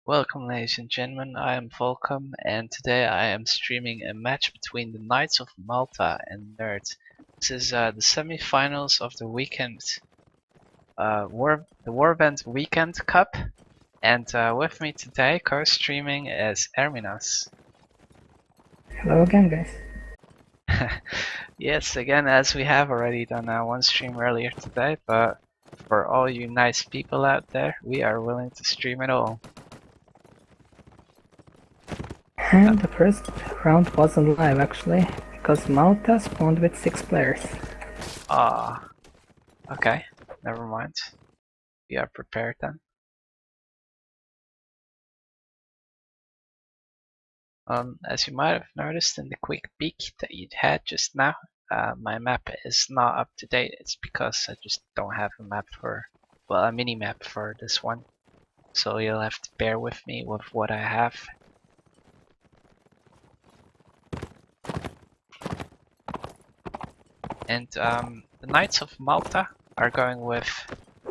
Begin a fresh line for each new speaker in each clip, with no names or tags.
Welcome ladies and gentlemen, I am Volcom and today I am streaming a match between the Knights of Malta and Nerd. This is the semi-finals of the weekend, the Warband Weekend Cup, and with me today co-streaming is Erminas.
Hello again, guys.
Yes, again, as we have already done one stream earlier today, but for all you nice people out there, we are willing to stream it all.
And the first round wasn't live actually, because Malta spawned with 6 players.
Ah, okay, never mind. We are prepared then. As you might have noticed in the quick peek that you had just now, my map is not up to date. It's because I just don't have a map for, well, a mini map for this one. So you'll have to bear with me with what I have. And the Knights of Malta are going with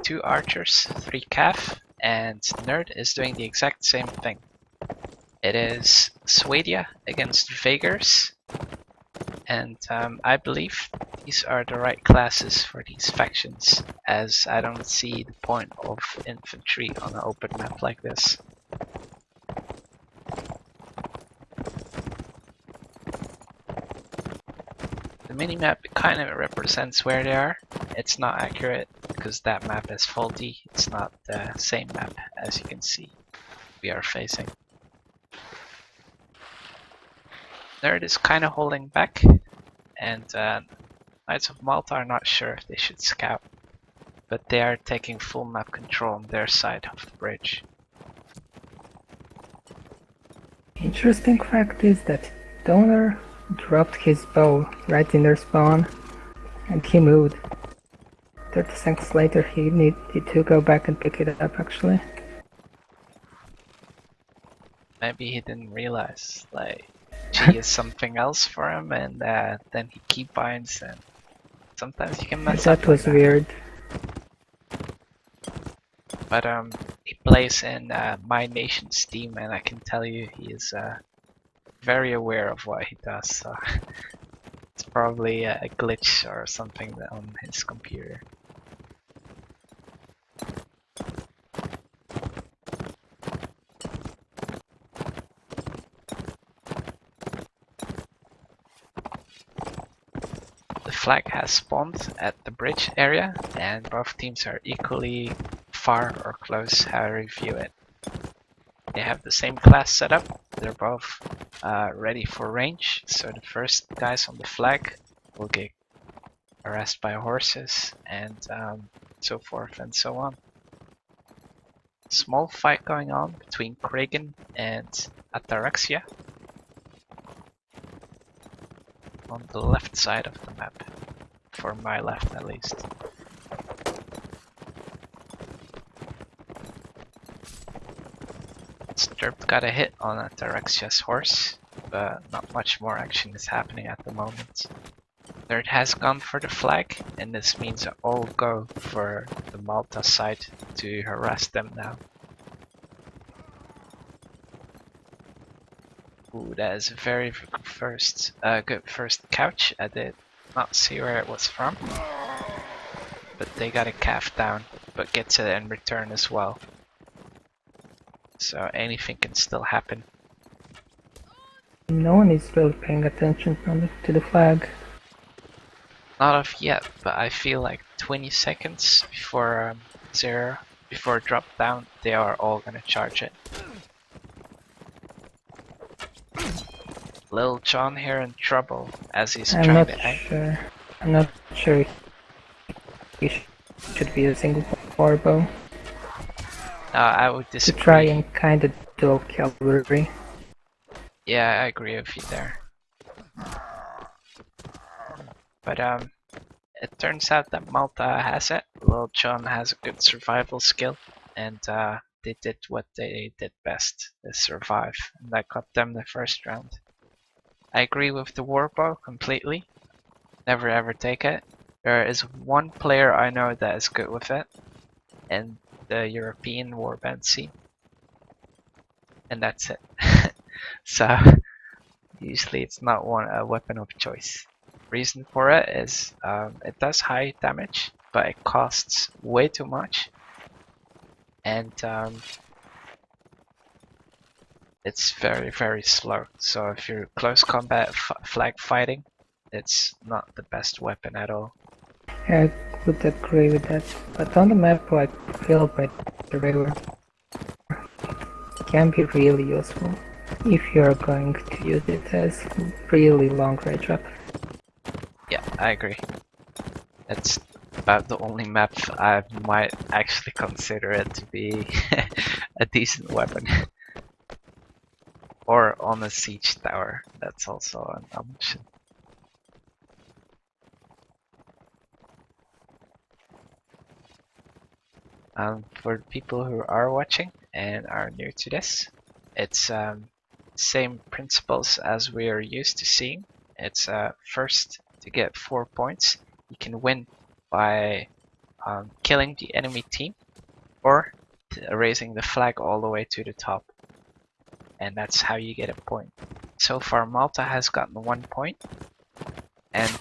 2 archers, 3 cav, and Nerd is doing the exact same thing. It is Swedia against Vagers, and I believe these are the right classes for these factions, as I don't see the point of infantry on an open map like this. The minimap kind of represents where they are. It's not accurate because that map is faulty. It's not the same map as you can see we are facing. Nerd is kind of holding back, and Knights of Malta are not sure if they should scout, but they are taking full map control on their side of the bridge.
Interesting fact is that Donor dropped his bow right in their spawn, and he moved. 30 seconds later he needed to go back and pick it up actually.
Maybe he didn't realize, like, G is something else for him, and then he keybinds, and sometimes you can mess up.
That was weird.
But he plays in my nation's team, and I can tell you he is very aware of what he does. So it's probably a glitch or something on his computer. The flag has spawned at the bridge area, and both teams are equally far or close however you view it. They have the same class setup. They're both ready for range, so the first guys on the flag will get harassed by horses and so forth and so on. Small fight going on between Kragan and Ataraxia on the left side of the map, for my left at least. Sturp got a hit on Ataraxia's horse, but not much more action is happening at the moment. Third has gone for the flag, and this means all go for the Malta side to harass them now. Ooh, that is a very good first couch. I did not see where it was from, but they got a calf down, but gets it in return as well. So anything can still happen.
No one is really paying attention to the flag.
Not of yet, but I feel like 20 seconds before before drop down, they are all gonna charge it. Lil John here in trouble as he's trying to aim.
I'm not sure he should be using Warbow.
I would disagree.
To try and kind of dual cavalry.
Yeah, I agree with you there. But it turns out that Malta has it. Lil John has a good survival skill, and they did what they did best, they survive, and that got them the first round. I agree with the Warbow completely. Never ever take it. There is one player I know that is good with it in the European Warband scene. and that's it. So usually it's not a weapon of choice. Reason for it is it does high damage, but it costs way too much, and it's very slow. So if you're close combat flag fighting, it's not the best weapon at all.
I would agree with that, but on the map like Hillbright the River can be really useful if you're going to use it as really long range weapon.
Yeah, I agree. It's about the only map I might actually consider it to be a decent weapon. Or on a siege tower, that's also an option. For people who are watching and are new to this, it's same principles as we are used to seeing. It's first to get 4 points. You can win by killing the enemy team or raising the flag all the way to the top. And that's how you get a point. So far Malta has gotten 1 point, and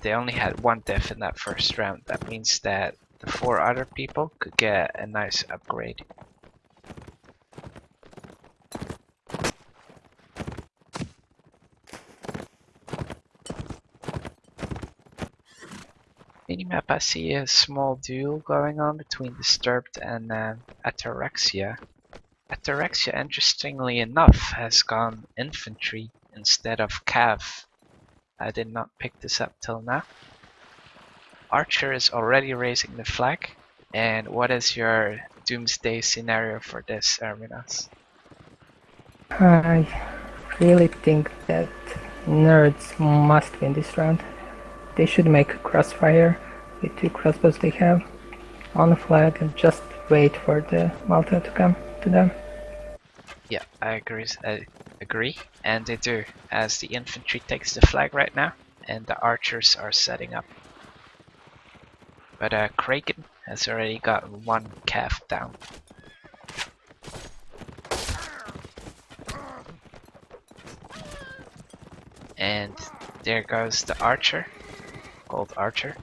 they only had 1 death in that first round. That means that the 4 other people could get a nice upgrade. Minimap, I see a small duel going on between Disturbed and Ataraxia. Ataraxia, interestingly enough, has gone infantry instead of cav. I did not pick this up till now. Archer is already raising the flag. And what is your doomsday scenario for this, Erminas?
I really think that nerds must win this round. They should make a crossfire with 2 crossbows they have on the flag and just wait for the Malta to come to them.
Yeah, I agree, and they do, as the infantry takes the flag right now, and the archers are setting up. But Kraken has already got 1 calf down. And there goes the archer, gold archer.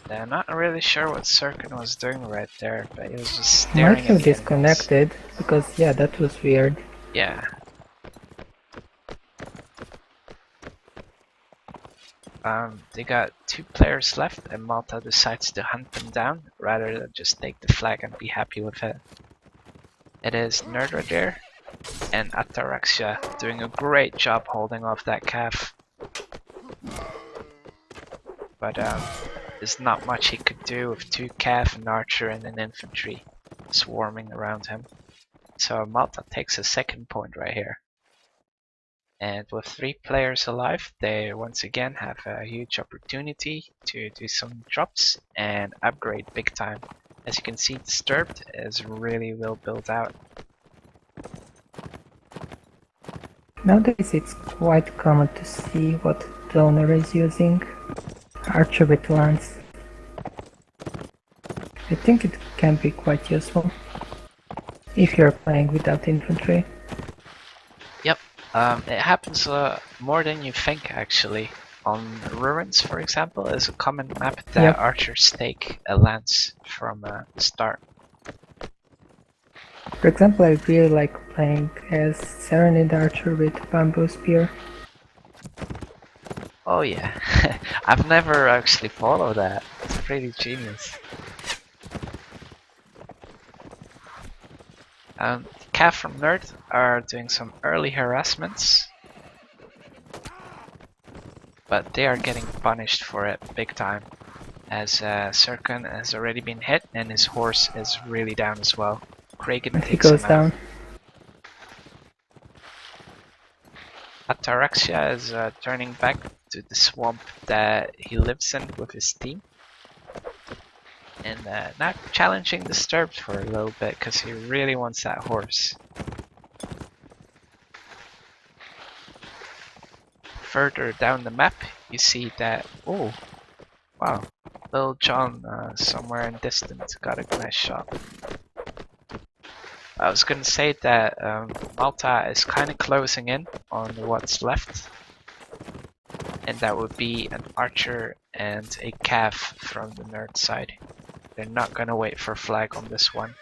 I'm not really sure what Sirkin was doing right there, but he was just staring.
Might have disconnected, because yeah, that was weird.
Yeah. They got 2 players left, and Malta decides to hunt them down rather than just take the flag and be happy with it. It is Nerdra there and Ataraxia doing a great job holding off that calf. But there's not much he could do with 2 calf, an archer, and an infantry swarming around him. So Malta takes a 2nd point right here. And with 3 players alive, they once again have a huge opportunity to do some drops and upgrade big time. As you can see, Disturbed is really well built out.
Nowadays it's quite common to see what Donor is using. Archer with lance. I think it can be quite useful if you're playing without infantry.
Yep, it happens more than you think actually. On Ruins, for example, is a common map that archers take a lance from the start.
For example, I really like playing as Serenade Archer with Bamboo Spear.
Oh yeah, I've never actually followed that. It's pretty genius. Cav from Nerd are doing some early harassments, but they are getting punished for it big time, as Sirkin has already been hit and his horse is really down as well. Kraken
He goes down.
Ataraxia is turning back to the swamp that he lives in with his team. And now challenging Disturbed for a little bit because he really wants that horse. Further down the map, you see that, oh, wow, Little John, somewhere in distance, got a nice shot. I was gonna say that Malta is kind of closing in on what's left. And that would be an archer and a cav from the nerd side. They're not gonna wait for flag on this one.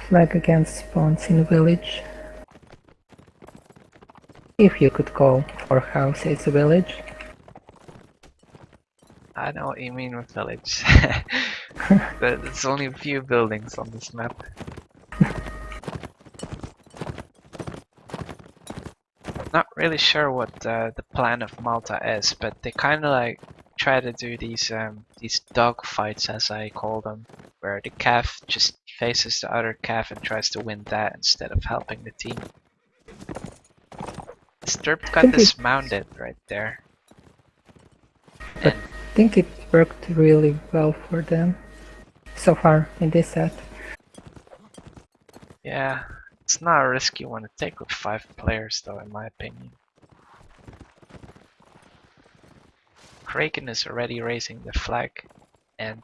Flag against spawns in village. If you could call our house as a village.
I know what you mean with village. There's only a few buildings on this map. Not really sure what the plan of Malta is, but they kind of like try to do these dog fights, as I call them, where the cav just faces the other cav and tries to win that instead of helping the team. Sturp got dismounted right there.
But I think it worked really well for them so far in this set.
Yeah, it's not a risk you want to take with 5 players though, in my opinion. Kraken is already raising the flag, and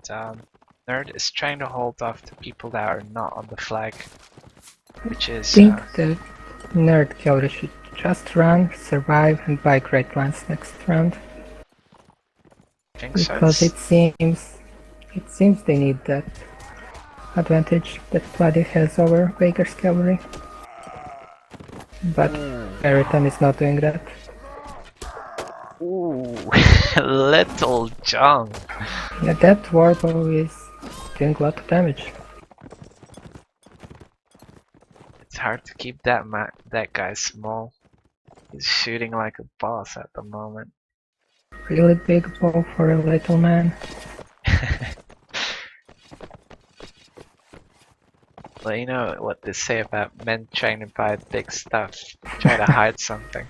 Nerd is trying to hold off the people that are not on the flag, which is...
I think the Nerd cavalry should just run, survive, and buy great ones next round. Because it seems they need that advantage that Bloody has over Baker's cavalry. But Meriton is not doing that.
Ooh, Little John.
Yeah, that warbow is doing a lot of damage.
It's hard to keep that guy small. He's shooting like a boss at the moment.
Really big bow for a little man.
Well, you know what they say about men trying to buy big stuff. Try to hide something.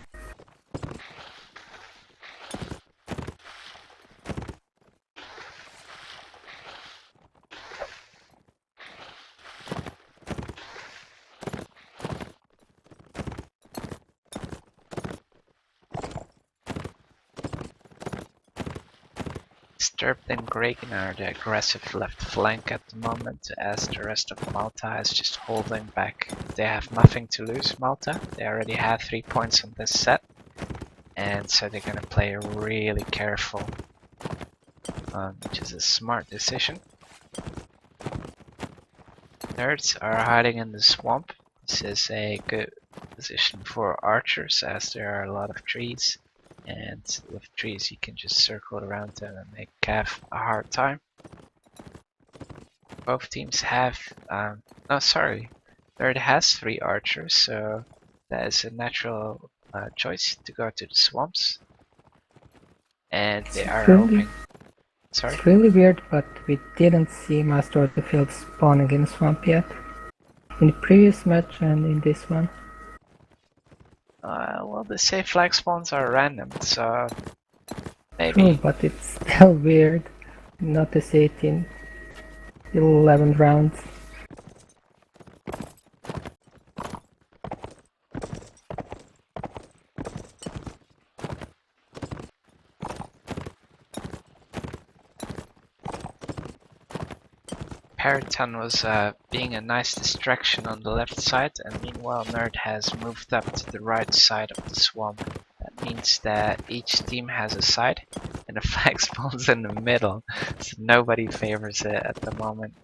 Sturp and Kraken are the aggressive left flank at the moment, as the rest of Malta is just holding back. They have nothing to lose, Malta. They already have 3 points on this set, and so they're gonna play really careful, which is a smart decision. Nerds are hiding in the swamp. This is a good position for archers, as there are a lot of trees. And with trees you can just circle around them and make cav a hard time. Both teams have, Nerd has 3 archers, so that is a natural choice to go to the swamps. And they are hoping... Sorry?
It's really weird, but we didn't see Master of the Field spawning in the swamp yet. In the previous match and in this one.
Well, the safe flag spawns are random, so maybe.
True, but it's still weird not to see it in 11 rounds.
Periton was being a nice distraction on the left side, and meanwhile Nerd has moved up to the right side of the swamp. That means that each team has a side, and the flag spawns in the middle, so nobody favors it at the moment.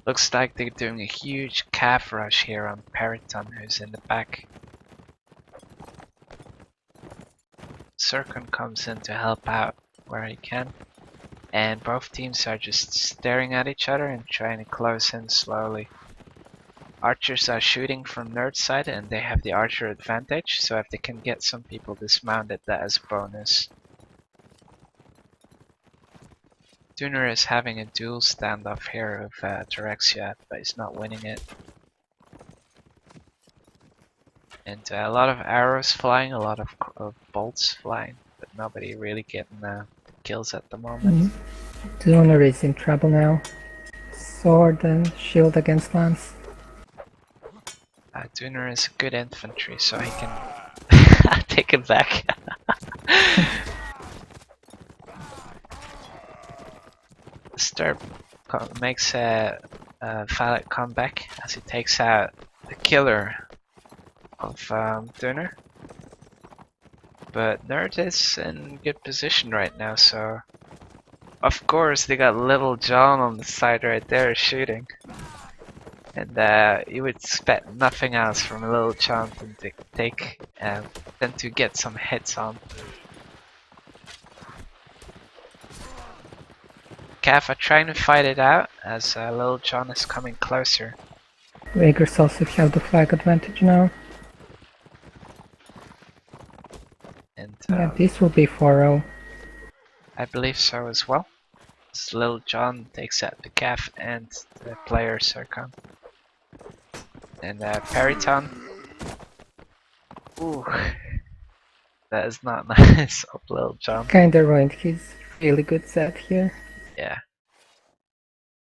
Looks like they're doing a huge cav rush here on Periton, who's in the back. Circon comes in to help out where he can, and both teams are just staring at each other and trying to close in slowly. Archers are shooting from Nerd's side and they have the archer advantage, so if they can get some people dismounted, that is a bonus. Tuner is having a dual standoff here with Terexia, but he's not winning it. And a lot of arrows flying, a lot of bolts flying, but nobody really getting kills at the moment.
Tuner is in trouble now. sword and shield against lance.
Dooner is good infantry, so he can take it back. Sturb makes a valid comeback as he takes out the killer of Dooner. But Nerd is in good position right now, so of course they got Little John on the side right there shooting. And you would expect nothing else from a Little John than to get some hits on. Cav are trying to fight it out as Little John is coming closer.
Raiders also have the flag advantage now.
And
Yeah, this will be 4-0.
I believe so as well. As Little John takes out the Cav and the player Circon. And Periton. Ooh. That is not nice of Little John.
Kinda ruined his really good set here.
Yeah.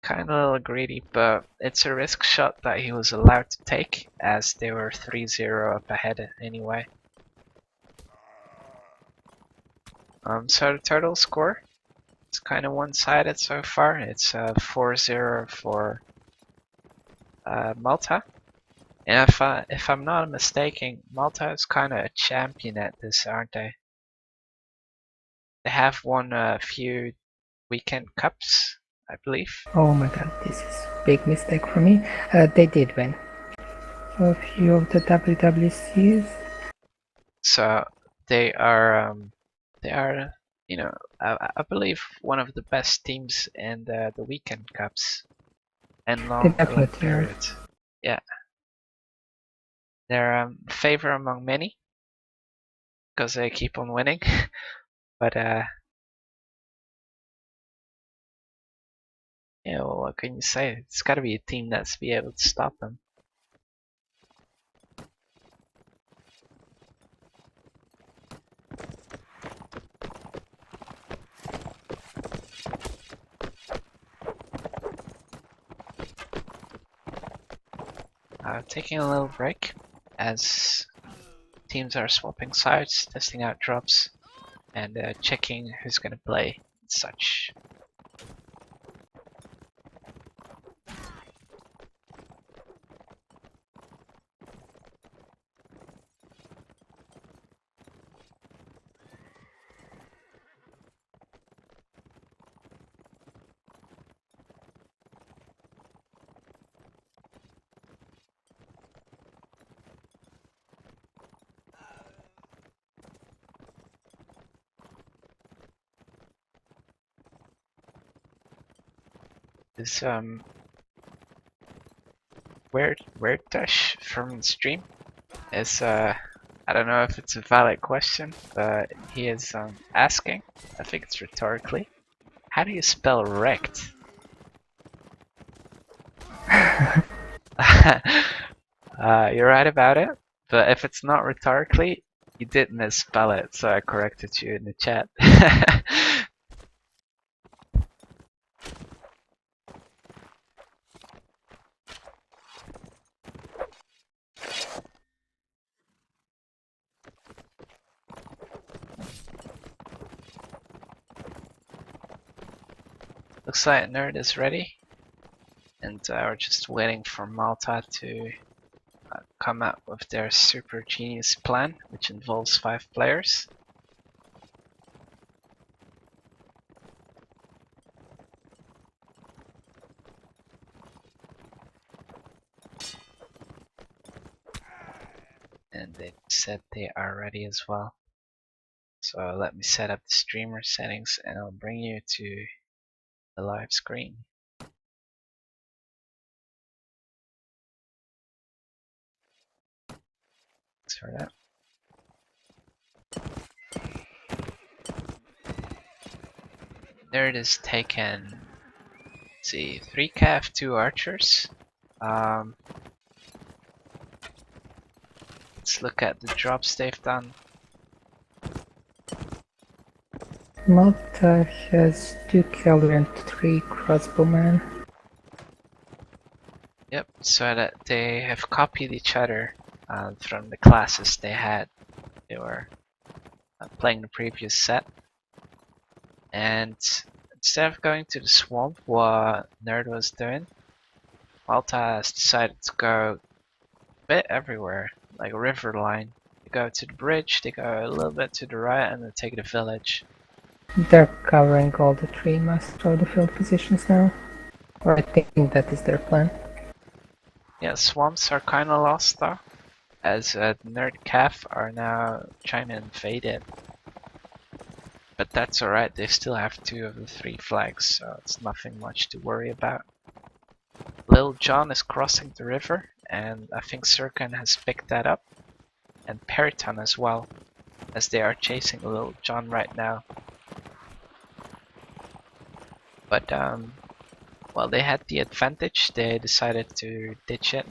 Kinda a little greedy, but it's a risk shot that he was allowed to take, as they were 3-0 up ahead anyway. So the total score, it's kind of one-sided so far. It's 4-0 for Malta. And if I'm not mistaken, Malta is kind of a champion at this, aren't they? They have won a few weekend cups, I believe.
Oh my god, this is a big mistake for me. They did win a few of the WWCs.
So they are, you know, I believe one of the best teams in the weekend cups and long Olympic periods. Yeah, they're favor among many because they keep on winning, but yeah, well, what can you say? It's got to be a team that's be able to stop them. Taking a little break as teams are swapping sides, testing out drops, and checking who's gonna play and such. This weird Tush from the stream is I don't know if it's a valid question, but he is asking, I think it's rhetorically, how do you spell wrecked? You're right about it, but if it's not rhetorically, you did misspell it, so I corrected you in the chat. Looks like Nerd is ready, and we're just waiting for Malta to come out with their super genius plan, which involves 5 players. And they said they are ready as well. So let me set up the streamer settings and I'll bring you to the live screen. Thanks for that. There it is taken, let's see, 3 cav, 2 archers. Let's look at the drops they've done.
Malta has 2 cavalry and 3 crossbowmen.
Yep, so that they have copied each other from the classes they had. They were playing the previous set. And instead of going to the swamp, what Nerd was doing, Malta has decided to go a bit everywhere, like a river line. They go to the bridge, they go a little bit to the right, and then take the village.
They're covering all the 3 most of the field positions now. Or I think that is their plan.
Yeah, swamps are kinda lost though, as Nerd Calf are now trying to invade it. But that's alright, they still have 2 of the 3 flags, so it's nothing much to worry about. Lil John is crossing the river, and I think Sirkan has picked that up. And Periton as well, as they are chasing Lil John right now. But well, they had the advantage, they decided to ditch it.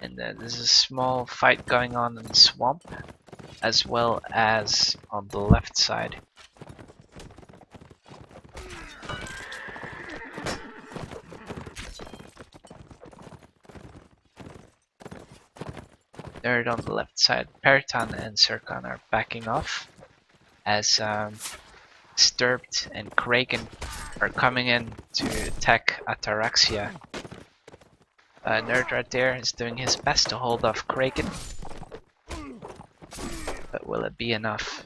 And there's a small fight going on in the swamp, as well as on the left side. Nerd on the left side, Periton and Sirkan are backing off, as Disturbed and Kragan are coming in to attack Ataraxia. Nerd right there is doing his best to hold off Kragan, but will it be enough?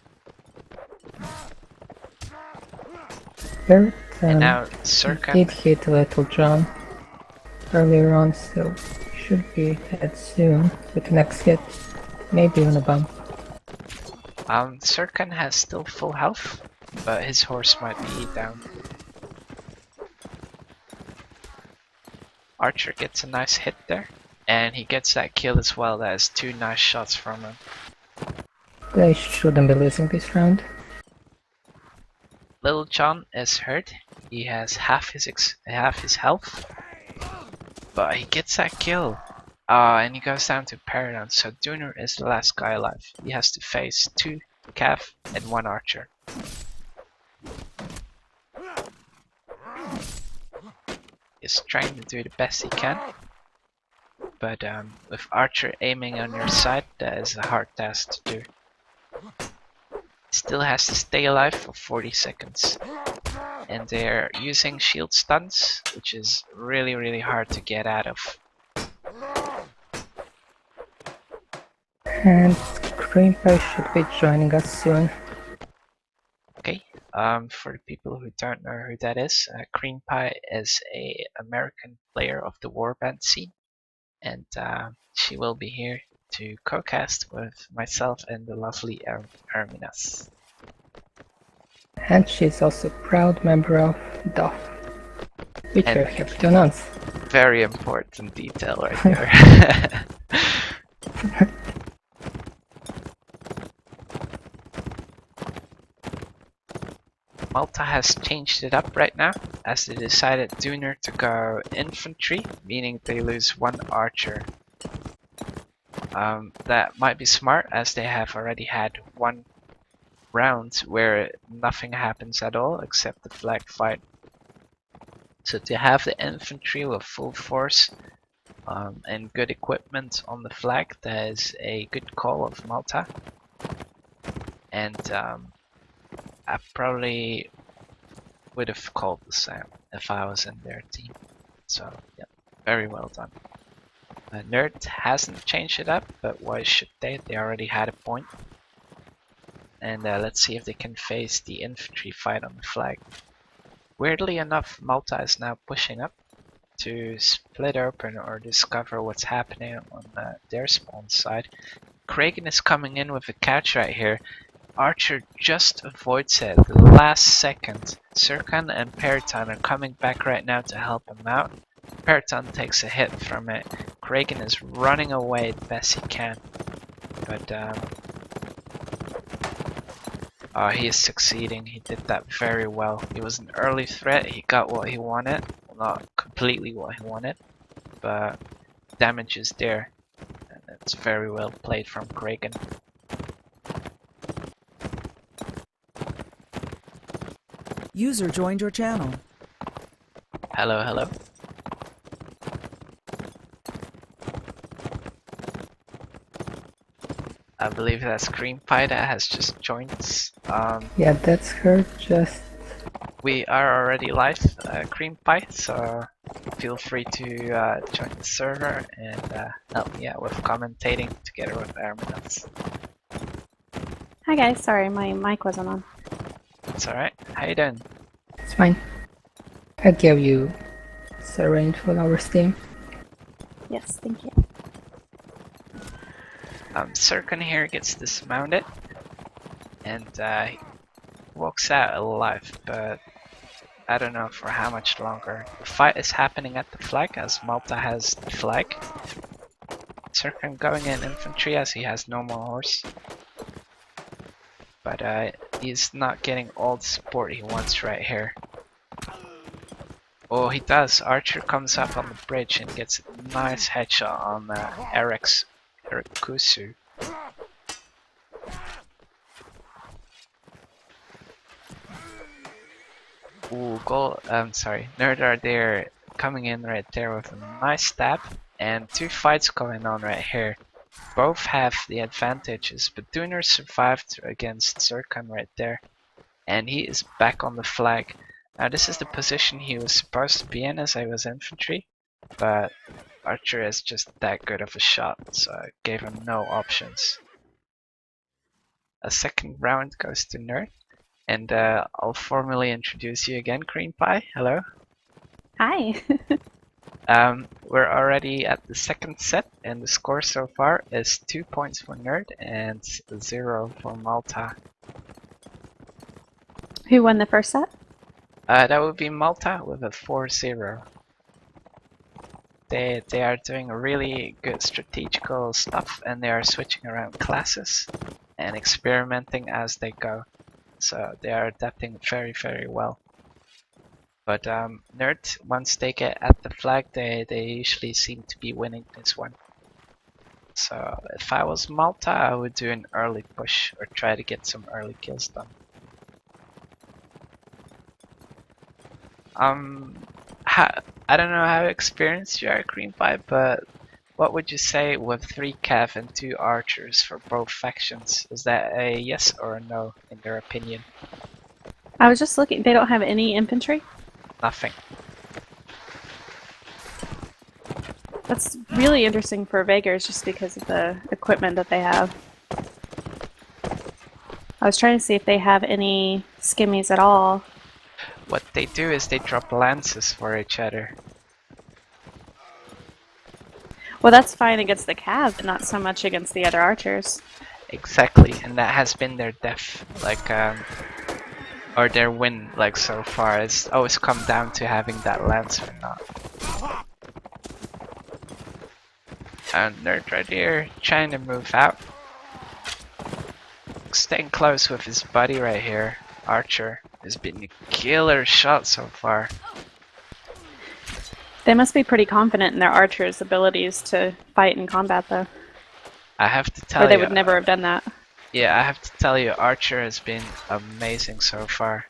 Barrett
And now Sirkan
did hit Little John earlier on, so should be dead soon with the next hit. Maybe even a bump.
Sirkan has still full health, but his horse might be down. Archer gets a nice hit there, and he gets that kill as well. That is 2 nice shots from him.
They shouldn't be losing this round.
Little John is hurt. He has half his health, but he gets that kill. And he goes down to Paragon. So Dooner is the last guy alive. He has to face 2 Cav and 1 Archer. He's trying to do the best he can, but with Archer aiming on your side, that is a hard task to do. He still has to stay alive for 40 seconds. And they're using shield stuns, which is really hard to get out of.
And Cream Pie should be joining us soon.
Okay, for the people who don't know who that is, Cream Pie is an American player of the Warband scene, and she will be here to co-cast with myself and the lovely Erminas.
And she's also a proud member of DOF, which we're happy to announce.
Very important detail right there. Malta has changed it up right now, as they decided Dooner to go infantry, meaning they lose 1 archer. That might be smart, as they have already had 1 round where nothing happens at all except the flag fight. So to have the infantry with full force and good equipment on the flag, that is a good call of Malta. And I probably would have called the same if I was in their team. So yeah, very well done. Nerd hasn't changed it up, but why should they? They already had a point. And let's see if they can face the infantry fight on the flag. Weirdly enough, Malta is now pushing up to split open or discover what's happening on their spawn side. Kragan is coming in with a catch right here. Archer just avoids it at the last second. Sirkan and Periton are coming back right now to help him out. Periton takes a hit from it. Kragan is running away the best he can. But he is succeeding. He did that very well. He was an early threat. He got what he wanted. Well, not completely what he wanted, but damage is there. And it's very well played from Kragan.
User joined your channel.
Hello, hello. I believe that's Cream Pie that has just joined us.
Yeah, that's her. Just
We are already live, Cream Pie, so feel free to join the server and help me out with commentating together with Airminutes.
Hi guys, sorry my mic wasn't on.
It's alright. How you doing?
it's fine. I gave you Syringe for our Steam.
Yes, thank you.
Sirkon here gets dismounted and he walks out alive, but I don't know for how much longer. The fight is happening at the flag as Malta has the flag. Sirkon going in infantry as he has no more horse. But he's not getting all the support he wants right here. Oh, he does. Archer comes up on the bridge and gets a nice headshot on Eric Kusu. Ooh, Nerd are there coming in right there with a nice stab. And two fights going on right here. Both have the advantages, but Dooner survived against Sirkon right there. And he is back on the flag. Now this is the position he was supposed to be in as I was infantry, but Archer is just that good of a shot, so I gave him no options. A second round goes to Nerd, and I'll formally introduce you again, Cream Pie. Hello.
Hi.
We're already at the second set, and the score so far is 2 points for Nerd and 0 for Malta.
Who won the first set?
That would be Malta with a 4-0. They are doing really good strategical stuff, and they are switching around classes and experimenting as they go. So they are adapting very, very well. But Nerd, once they get at the flag, they usually seem to be winning this one. So if I was Malta, I would do an early push or try to get some early kills done. I don't know how experienced you are, Cream Pie, but what would you say with 3 cav and 2 archers for both factions? Is that a yes or a no in your opinion?
I was just looking, they don't have any infantry?
Nothing.
That's really interesting for Vegas just because of the equipment that they have. I was trying to see if they have any skimmies at all.
What they do is they drop lances for each other.
Well, that's fine against the cav, but not so much against the other archers.
Exactly, and that has been their death, like or their win, like so far. It's always come down to having that lance or not. And Nerd right here, trying to move out. Staying close with his buddy right here, Archer. Has been a killer shot so far.
They must be pretty confident in their archers' abilities to fight in combat, though.
I have to tell you,
Or they would never have done that.
Yeah, I have to tell you, Archer has been amazing so far.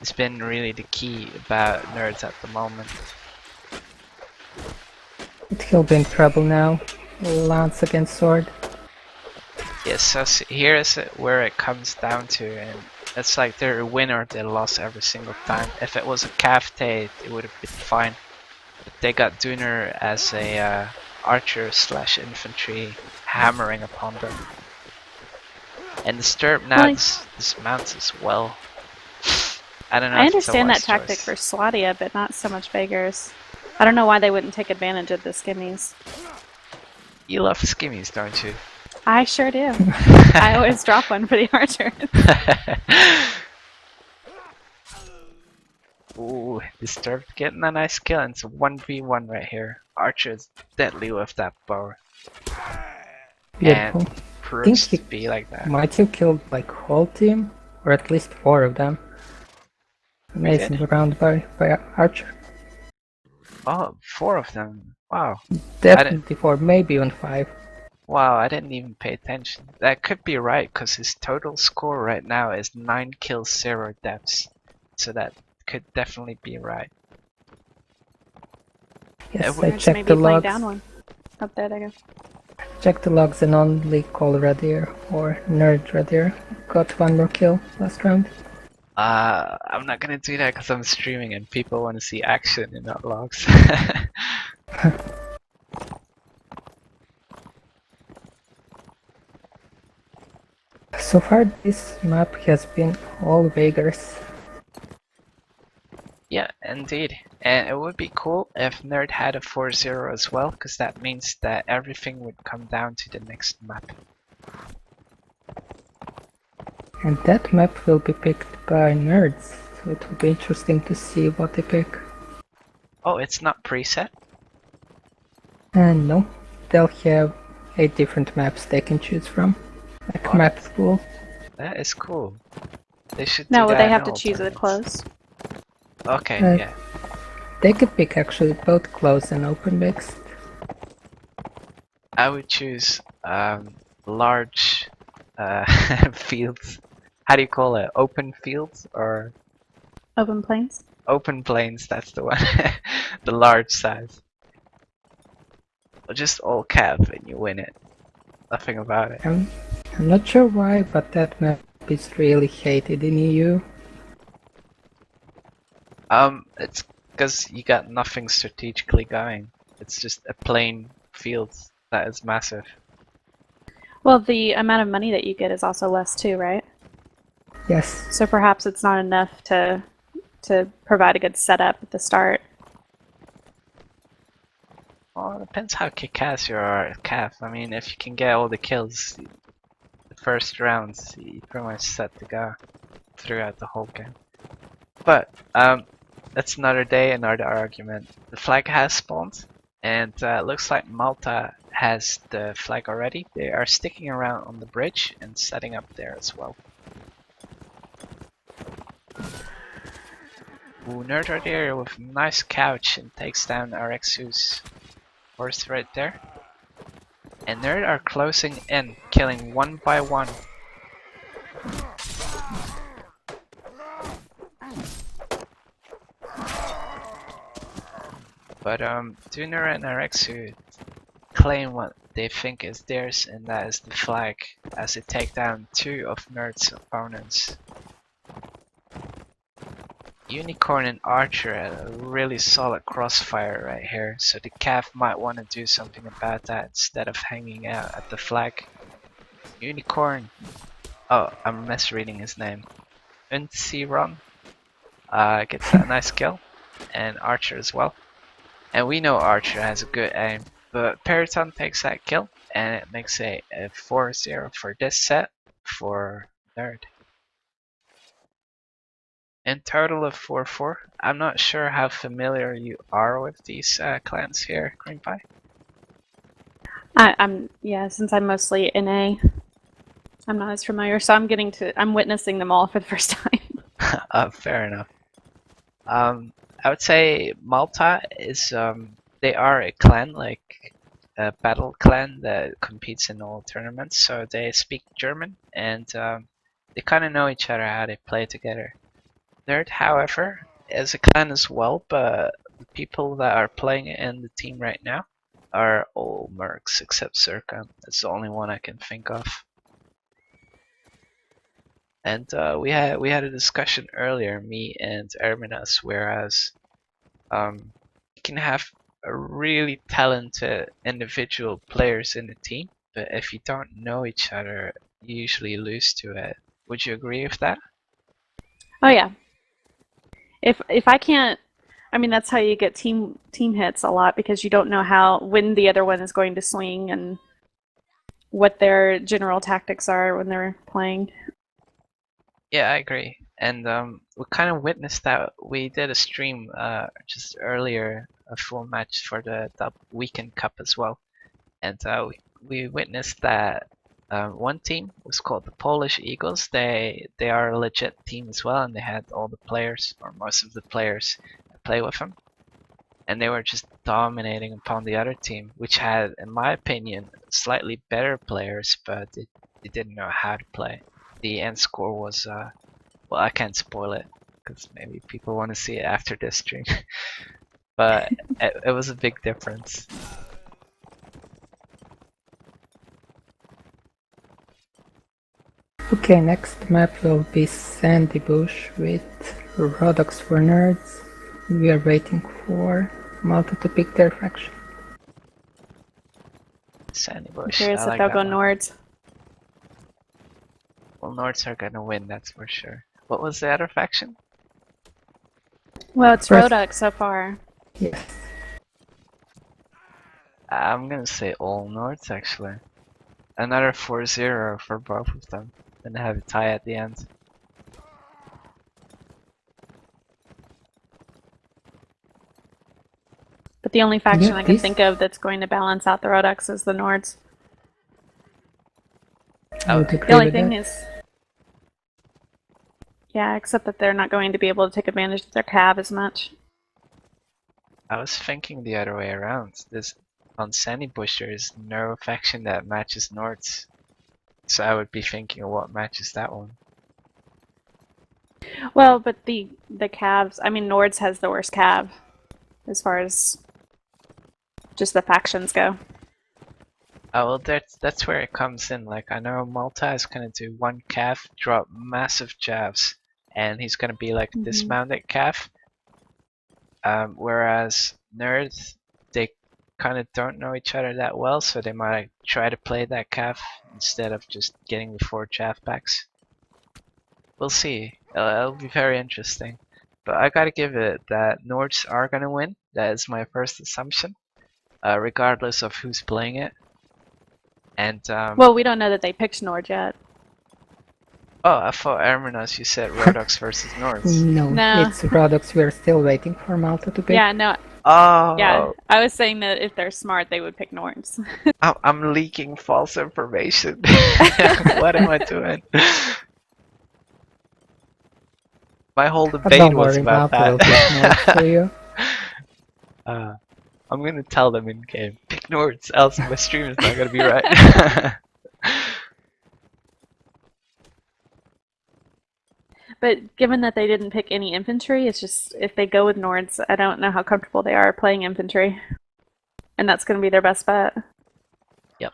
It's been really the key about Nerds at the moment.
But he'll be in trouble now. Lance against sword.
Yes, so here is where it comes down to, and it's like they're a win or they lost every single time. If it was a Cavte, it would have been fine. But they got Dooner as a archer slash infantry hammering upon them. And the Stirrup now dismounts as well. I don't know.
I
if it's a
understand that
wise
tactic
choice.
for Swadia, but not so much Vegas. I don't know why they wouldn't take advantage of the skimmies.
You love skimmies, don't you?
I sure do. I always drop one for the archer.
Ooh, Disturbed getting a nice kill, and it's a 1v1 right here. Archer is deadly with that bow.
Beautiful.
And proves to be like that.
Might have killed like whole team, or at least 4 of them. Amazing round by Archer.
Oh, 4 of them. Wow.
Definitely 4, maybe even 5.
Wow, I didn't even pay attention. That could be right, because his total score right now is 9 kills, 0 deaths. So that could definitely be right.
Yes,
would-
I
Nerds may
checked
be
the
playing
logs.
down one. Up there they go.
Checked the logs and only Call Red Deer or Nerd Red Deer got one more kill last round.
I'm not gonna do that because I'm streaming and people want to see action and not logs.
So far, this map has been all Vegas.
Yeah, indeed. And it would be cool if Nerd had a 4-0 as well, because that means that everything would come down to the next map.
And that map will be picked by nerds, so it will be interesting to see what they pick.
Oh, it's not preset?
And no, they'll have 8 different maps they can choose from, like
What?
map pool.
That is cool. They should
No,
do
would
that
they
in
have to
all
choose it
tournaments.
closed?
Okay, yeah.
They could pick actually both closed and open mixed.
I would choose large fields. How do you call it? Open fields or
Open plains?
open plains? That's the one. The large size. Or just all cap and you win it. Nothing about it.
I'm not sure why, but that map is really hated in EU.
It's because you got nothing strategically going. It's just a plain field that is massive.
Well, the amount of money that you get is also less too, right?
Yes,
So perhaps it's not enough to provide a good setup at the start.
Well, it depends how kick-ass you are at CAF. I mean, if you can get all the kills the first rounds, you're pretty much set to go throughout the whole game. But, that's another day, another argument. The flag has spawned, and looks like Malta has the flag already. They are sticking around on the bridge and setting up there as well. Ooh, Nerd right there with a nice couch and takes down RXU's horse right there. And Nerd are closing in, killing one by one. But Tuner and RXU claim what they think is theirs, and that is the flag, as they take down 2 of Nerd's opponents. Unicorn and Archer had a really solid crossfire right here, so the Cav might want to do something about that instead of hanging out at the flag. Unicorn, oh, I'm misreading his name. Unsiron gets a nice kill, and Archer as well. And we know Archer has a good aim, but Periton takes that kill, and it makes a 4-0 for this set for Nerd. In total of 4-4. I'm not sure how familiar you are with these clans here, Green Pie.
Yeah, since I'm mostly NA, I'm not as familiar, so I'm witnessing them all for the first time.
Fair enough. I would say Malta is they are a clan, like a battle clan that competes in all tournaments, so they speak German and they kind of know each other, how they play together. Nerd, however, is a clan as well, but the people that are playing in the team right now are all mercs except Circa. That's the only one I can think of. And we had a discussion earlier, me and Erminas, whereas you can have a really talented individual players in the team, but if you don't know each other, you usually lose to it. Would you agree with that?
Oh yeah. If I can't, I mean that's how you get team hits a lot, because you don't know when the other one is going to swing and what their general tactics are when they're playing.
Yeah, I agree. And we kind of witnessed that. We did a stream just earlier, a full match for the Weekend Cup as well. And we witnessed that one team was called the Polish Eagles. They are a legit team as well, and they had all the players, or most of the players, play with them. And they were just dominating upon the other team, which had, in my opinion, slightly better players, but they didn't know how to play. The end score was, well, I can't spoil it because maybe people want to see it after this stream. But it was a big difference.
Okay, next map will be Sandy Bush with Rodox for Nerds. We are waiting for Malta to pick their faction.
Sandy
I'm
Bush.
curious
I
if
like
they'll
that
go
one.
Nords.
Well, Nords are gonna win, that's for sure. What was the other faction?
Well, it's
First-
Rodux so far.
Yes.
I'm gonna say all Nords actually. Another 4-0 for both of them. And have a tie at the end.
But the only faction
Yeah,
I can
these-
think of that's going to balance out the Rodux is the Nords.
I would
Okay.
agree
The only
with
thing
that.
is, yeah, except that they're not going to be able to take advantage of their cav as much.
I was thinking the other way around. This on Sandy Bush there is no faction that matches Nords. So I would be thinking of what matches that one.
Well, but the calves, I mean, Nords has the worst cav as far as just the factions go.
Oh well, that's where it comes in. Like I know Malta is gonna do one calf, drop massive jabs, and he's gonna be like dismounted calf. Whereas Nerds, they kind of don't know each other that well, so they might try to play that calf instead of just getting the 4 chaff packs. We'll see. It'll be very interesting. But I gotta give it that Nords are gonna win. That is my first assumption, regardless of who's playing it. And
Well, we don't know that they picked Nord yet.
oh, I thought Erminos, you said Rodox versus Nords.
No,
No.
it's Rodox. We are still waiting for Malta to pick.
Yeah, no,
Oh,
yeah. I was saying that if they're smart, they would pick Nords.
I'm leaking false information. What am I doing? My whole
But
debate
don't
was
worry,
about
Malta will
that.
pick Nords for you.
I'm gonna tell them in game. Pick Nords, else my stream is not gonna be right.
But given that they didn't pick any infantry, it's just if they go with Nords, I don't know how comfortable they are playing infantry. And that's going to be their best bet.
Yep.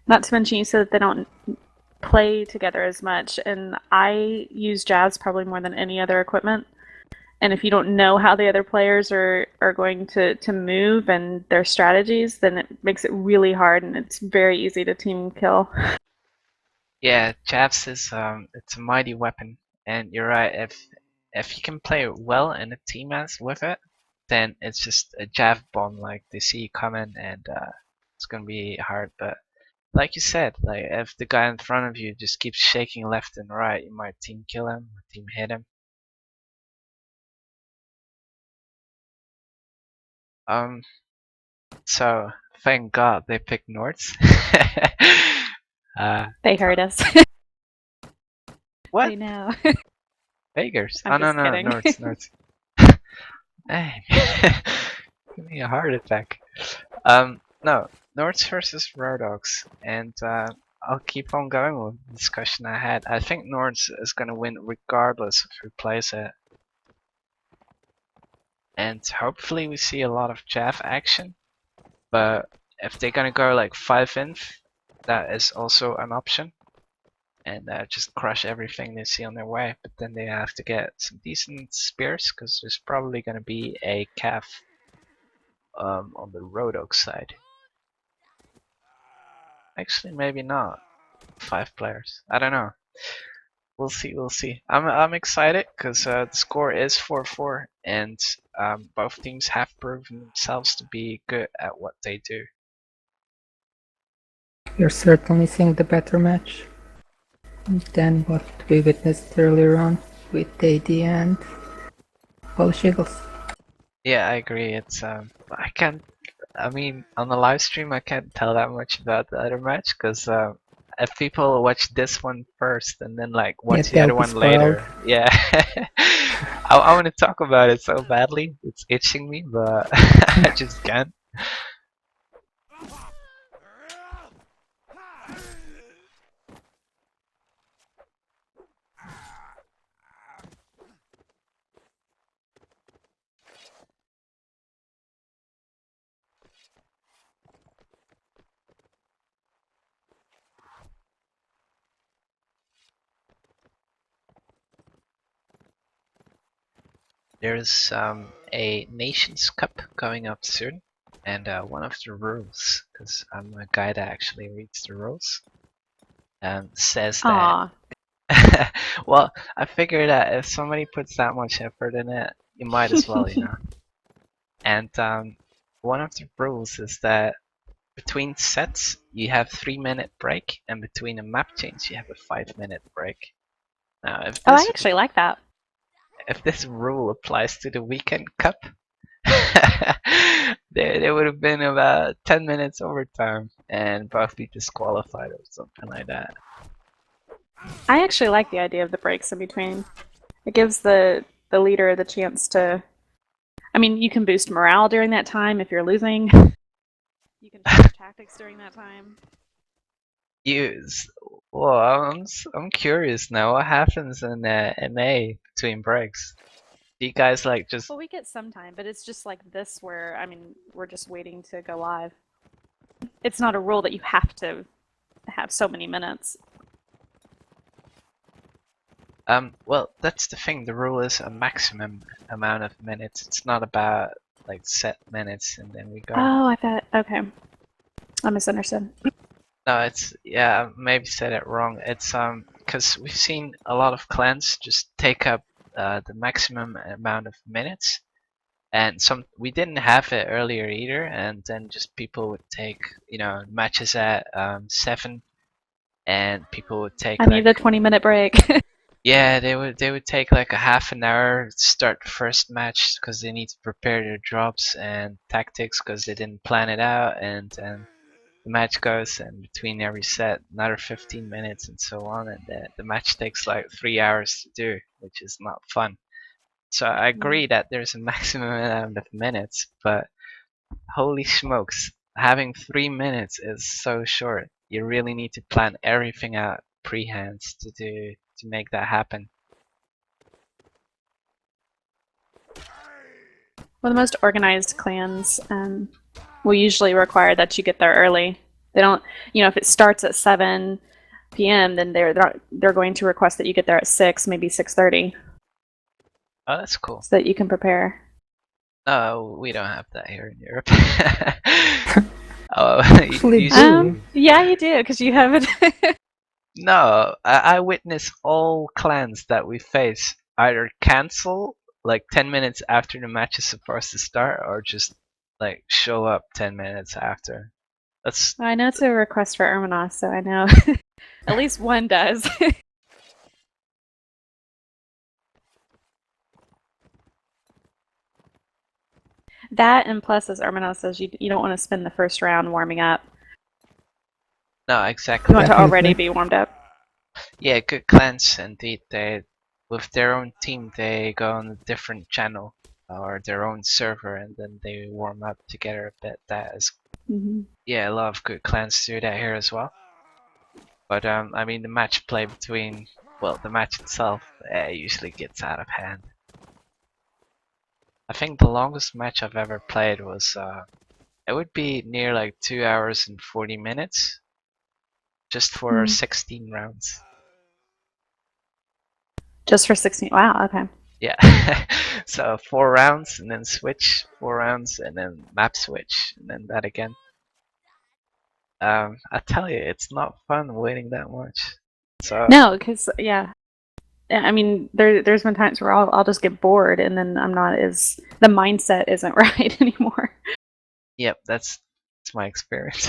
Not to mention, you said that they don't play together as much, and I use jabs probably more than any other equipment. And if you don't know how the other players are going to move and their strategies, then it makes it really hard, and it's very easy to team kill.
Yeah, jabs is it's a mighty weapon, and you're right. If you can play it well in a team as with it, then it's just a jab bomb. Like they see you coming, and it's gonna be hard. But like you said, like if the guy in front of you just keeps shaking left and right, you might team kill him, team hit him. So thank God they picked Nords.
They heard us.
What?
I know.
Beggars?
I'm
Oh no
just
no
kidding.
Nords. Hey, give me a heart attack. No, Nords versus Rodox, and I'll keep on going with the discussion I had. I think Nords is gonna win regardless of who plays it. And hopefully we see a lot of Jav action, but if they're gonna go like 5-inf, that is also an option. And just crush everything they see on their way, but then they have to get some decent spears, because there's probably gonna be a calf on the Rodox side. Actually, maybe not. 5 players. I don't know. We'll see. We'll see. I'm excited because the score is 4-4, and both teams have proven themselves to be good at what they do.
We're certainly seeing the better match than what we witnessed earlier on with AD and Polish Eagles.
Yeah, I agree. It's I can't. I mean, on the live stream, I can't tell that much about the other match because if people watch this one first and then like watch the
they'll
other
be
one later,
spoiled.
yeah, I want to talk about it so badly. It's itching me, but I just can't. There's a Nations Cup going up soon, and one of the rules, because I'm a guy that actually reads the rules, says that.
Aw.
Well, I figure that if somebody puts that much effort in it, you might as well, you know. And one of the rules is that between sets you have 3-minute break, and between a map change you have a 5-minute break. Now,
Oh, I actually like that.
if this rule applies to the Weekend Cup, there would have been about 10 minutes overtime and both be disqualified or something like that.
I actually like the idea of the breaks in between. It gives the leader the chance to. I mean, you can boost morale during that time if you're losing. You can change tactics during that time.
Well, I'm curious now. What happens in NA between breaks? Do you guys like just?
Well, we get some time, but it's just like this where, I mean, we're just waiting to go live. It's not a rule that you have to have so many minutes.
Well, that's the thing. The rule is a maximum amount of minutes. It's not about like set minutes and then we go.
Oh, I thought. Okay. I misunderstood.
No, yeah, I maybe said it wrong. It's because we've seen a lot of clans just take up the maximum amount of minutes, and we didn't have it earlier either, and then just people would take matches at 7, and people would take
I need a 20-minute break.
yeah, they would take like a half an hour to start the first match because they need to prepare their drops and tactics because they didn't plan it out, and the match goes, and between every set another 15 minutes and so on, and the match takes like 3 hours to do, which is not fun. So I agree that there's a maximum amount of minutes, but holy smokes, having 3 minutes is so short. You really need to plan everything out pre-hand to make that happen.
Well, the most organized clans will usually require that you get there early. They don't, if it starts at 7 p.m., then they're going to request that you get there at 6, maybe 6:30.
Oh, that's cool.
So that you can prepare.
Oh, we don't have that here in Europe.
Actually,
yeah, you do, because you have it.
No, I witness all clans that we face either cancel like 10 minutes after the match is supposed to start, or just like show up 10 minutes after.
I know it's a request for Erminos, so I know at least one does. That, and plus, as Erminos says, you don't want to spend the first round warming up.
No, exactly.
You want to already be warmed up.
Yeah, good clans indeed. They, with their own team, they go on a different channel or their own server, and then they warm up together a bit. That is, yeah, a lot of good clans do that here as well. But I mean, the match play between, well, the match itself usually gets out of hand. I think the longest match I've ever played was, it would be near like 2 hours and 40 minutes, just for 16 rounds.
Just for 16? Wow, okay.
Yeah, so 4 rounds and then switch, 4 rounds and then map switch, and then that again. I tell you, it's not fun waiting that much. So
no, because yeah, I mean, there's been times where I'll just get bored, and then the mindset isn't right anymore.
Yep, that's my experience.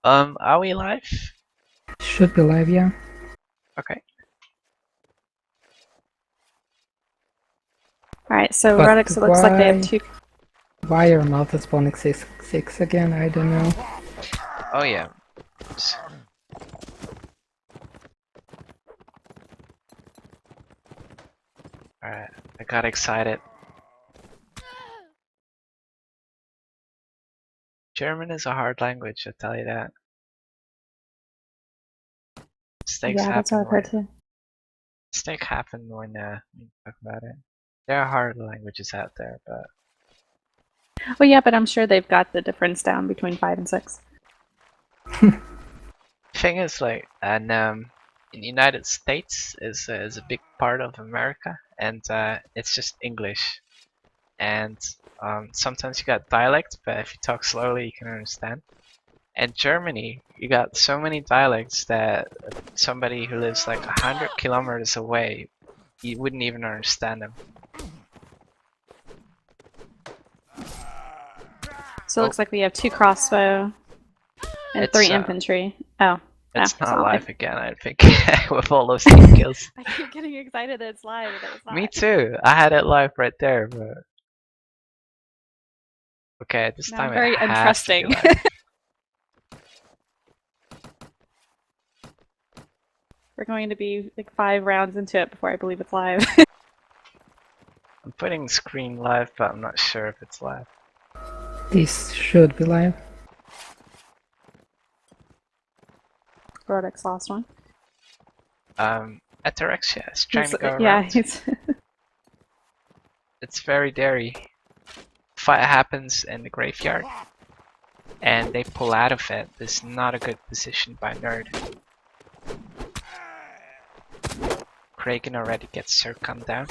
Are we live?
Should be live, yeah.
Okay.
Alright, so Rodix, it looks like they have 2.
Why are Malta spawning 6 again? I don't know.
Oh yeah. Alright, I got excited. German is a hard language, I tell you that. Mistakes
Yeah, that's what I've heard too.
Mistakes happen when you talk about it. There are hard languages out there, but...
Well, yeah, but I'm sure they've got the difference down between 5 and 6.
Thing is, like, and in the United States is a big part of America, and it's just English. And sometimes you got dialect, but if you talk slowly, you can understand. And Germany, you got so many dialects that somebody who lives like 100 kilometers away, you wouldn't even understand them.
So it looks like we have 2 crossbow and
It's,
3 infantry. Oh.
It's not
live.
live again, I think, with all those team kills.
I keep getting excited that it's live, but it's not.
Me too. I had it live right there, but okay, this time
very
it has to be
untrusting.
live.
We're going to be like 5 rounds into it before I believe it's live.
I'm putting screen live, but I'm not sure if it's live.
This should be live.
Rodek's last one.
Atyrexia is trying to go around.
Yeah, he's
It's very dairy. Fight happens in the graveyard, and they pull out of it. This is not a good position by Nerd. Kraken already gets circummed down.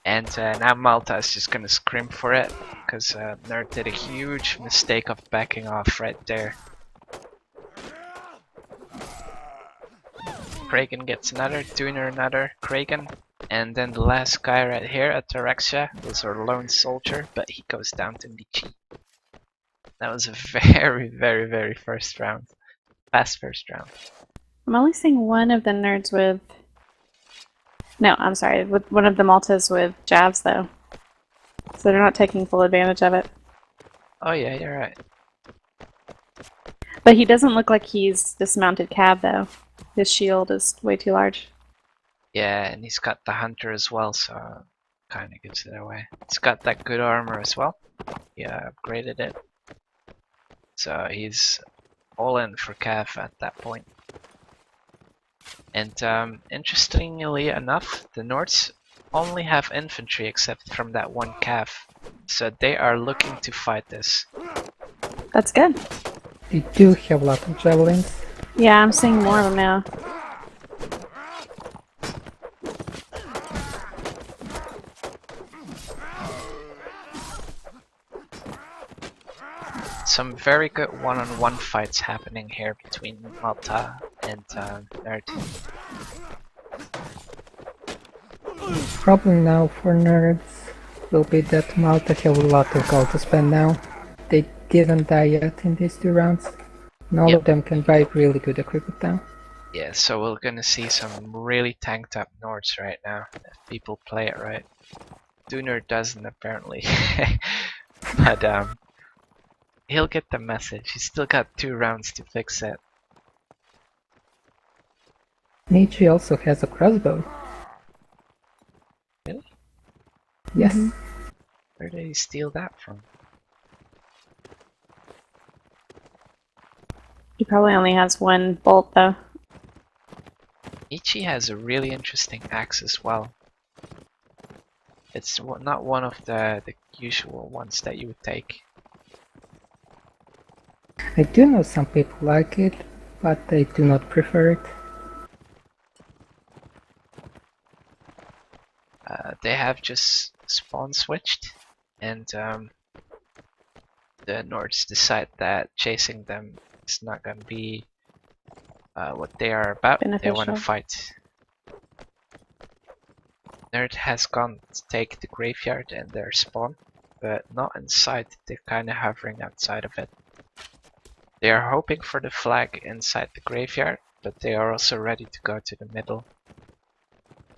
And now Malta is just gonna scrim for it, because Nerd did a huge mistake of backing off right there. Kraken gets another, Dooner another, Kraken, and then the last guy right here, Atyrexia, was our lone soldier, but he goes down to Nietzsche. That was a very, very, very fast round.
I'm only seeing one of the Nerds with... No, I'm sorry, with one of the Maltas with jabs though. So they're not taking full advantage of it.
Oh yeah, you're right.
But he doesn't look like he's dismounted cab though. His shield is way too large.
Yeah, and he's got the hunter as well, so kinda gives it away. He's got that good armor as well. Yeah, upgraded it. So he's all in for Cav at that point. And interestingly enough, the Nords only have infantry except from that one Cav. So they are looking to fight this.
That's good.
They do have a lot of javelins.
Yeah, I'm seeing more of them now.
Some very good one-on-one fights happening here between Malta and Nerd.
Problem now for Nerds will be that Malta have a lot of gold to spend now. They didn't die yet in these 2 rounds. And all of them can buy really good equipment now.
Yeah, so we're gonna see some really tanked up Nords right now, if people play it right. Dooner doesn't apparently, but he'll get the message. He's still got 2 rounds to fix it.
Nietzsche also has a crossbow.
Really?
Yes.
Where did he steal that from?
He probably only has 1 bolt though.
Ichi has a really interesting axe as well. It's not one of the usual ones that you would take.
I do know some people like it, but they do not prefer it.
They have just spawn switched, and the Nords decide that chasing them is not gonna be what they are about. They want to
Beneficial.
fight. Nerd has gone to take the graveyard and their spawn, but not inside. They're kind of hovering outside of it. They are hoping for the flag inside the graveyard, but they are also ready to go to the middle.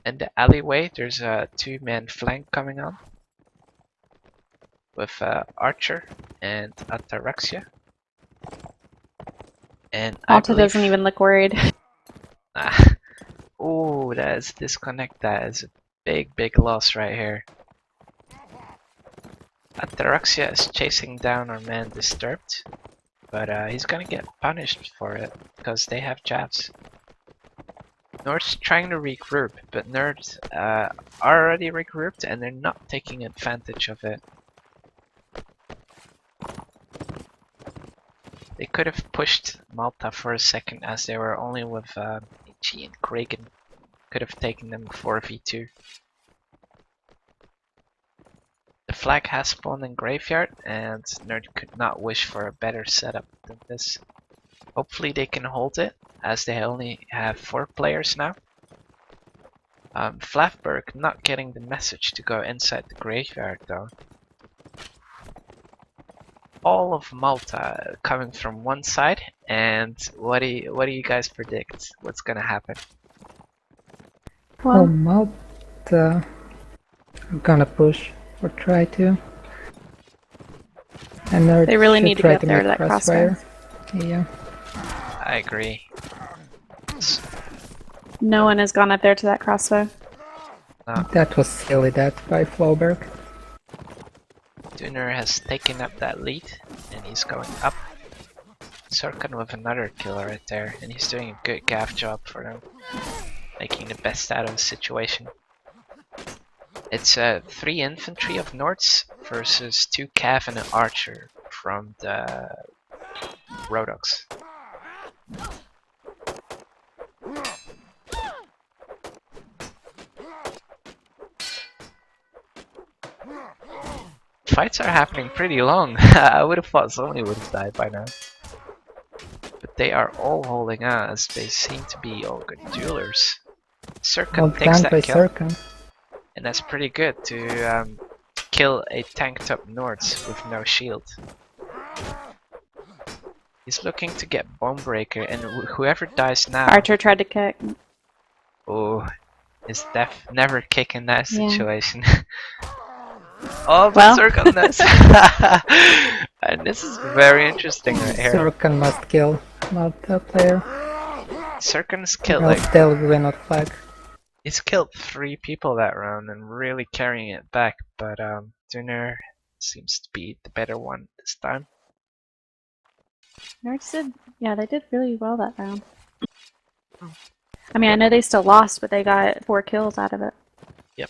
In the alleyway, there's a 2-man flank coming on with Archer and Atyrexia. And
Malta doesn't even look worried.
Oh, that is disconnect. That is a big loss right here. Atyrexia is chasing down our man Disturbed, but he's gonna get punished for it because they have jabs. Nerd's trying to regroup, but Nerds are already regrouped and they're not taking advantage of it. They could have pushed Malta for a second as they were only with Richie and Kragan could have taken them 4v2. The flag has spawned in Graveyard, and Nerd could not wish for a better setup than this. Hopefully they can hold it, as they only have 4 players now. Flatberg not getting the message to go inside the Graveyard though. All of Malta coming from one side, and what do you guys predict? What's gonna happen?
Well,
Well,
Malta are gonna push or try to. And
they really
should
need to
try
get there to
make
that crossfire.
Yeah.
I agree.
No one has gone up there to that crossfire.
No.
That was silly, that by Floberg.
Duner has taken up that lead, and he's going up. Sorkin with another kill right there, and he's doing a good gaff job for them, making the best out of the situation. It's 3 infantry of Nords versus 2 cav and an archer from the Rodox. Fights are happening pretty long. I would have thought somebody would have died by now. But they are all holding out as they seem to be all good duelers. Sirkin
Well
takes
done by
that kill,
Sirkin.
and that's pretty good to kill a tanked up Nords with no shield. He's looking to get Bonebreaker, and whoever dies now...
Archer tried to kick.
Oh, is death never kick in that
Yeah.
situation? Oh, but
Well.
Sirkin does. And this is very interesting right here.
Sirkin must kill Malta player.
Sirkin's
Or
killed
else they'll win on flag.
he's killed 3 people that round and really carrying it back, but Duner seems to be the better one this time.
Nerds did, yeah, they did really well that round. I mean, I know they still lost, but they got 4 kills out of it.
Yep.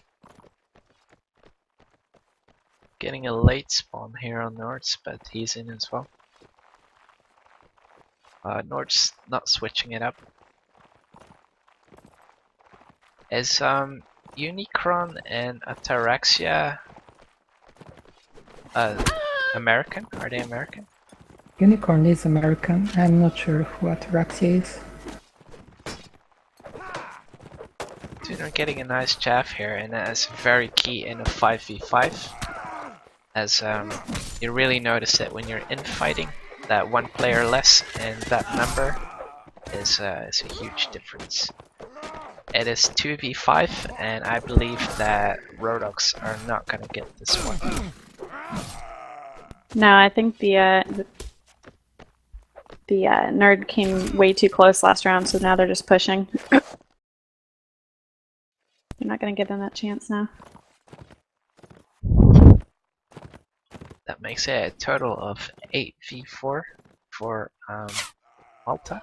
Getting a late spawn here on Nords, but he's in as well. Nord's not switching it up. Is Unicron and Ataraxia American? Are they American?
Unicorn is American. I'm not sure who Ataraxia is.
Duner getting a nice chaff here, and that is very key in a 5v5. As you really notice it when you're infighting, that 1 player less and that number is a huge difference. It is 2v5, and I believe that Rodox are not gonna get this one.
No, I think the nerd came way too close last round, so now they're just pushing. They're not going to give them that chance now.
That makes it a total of 8v4 for Malta.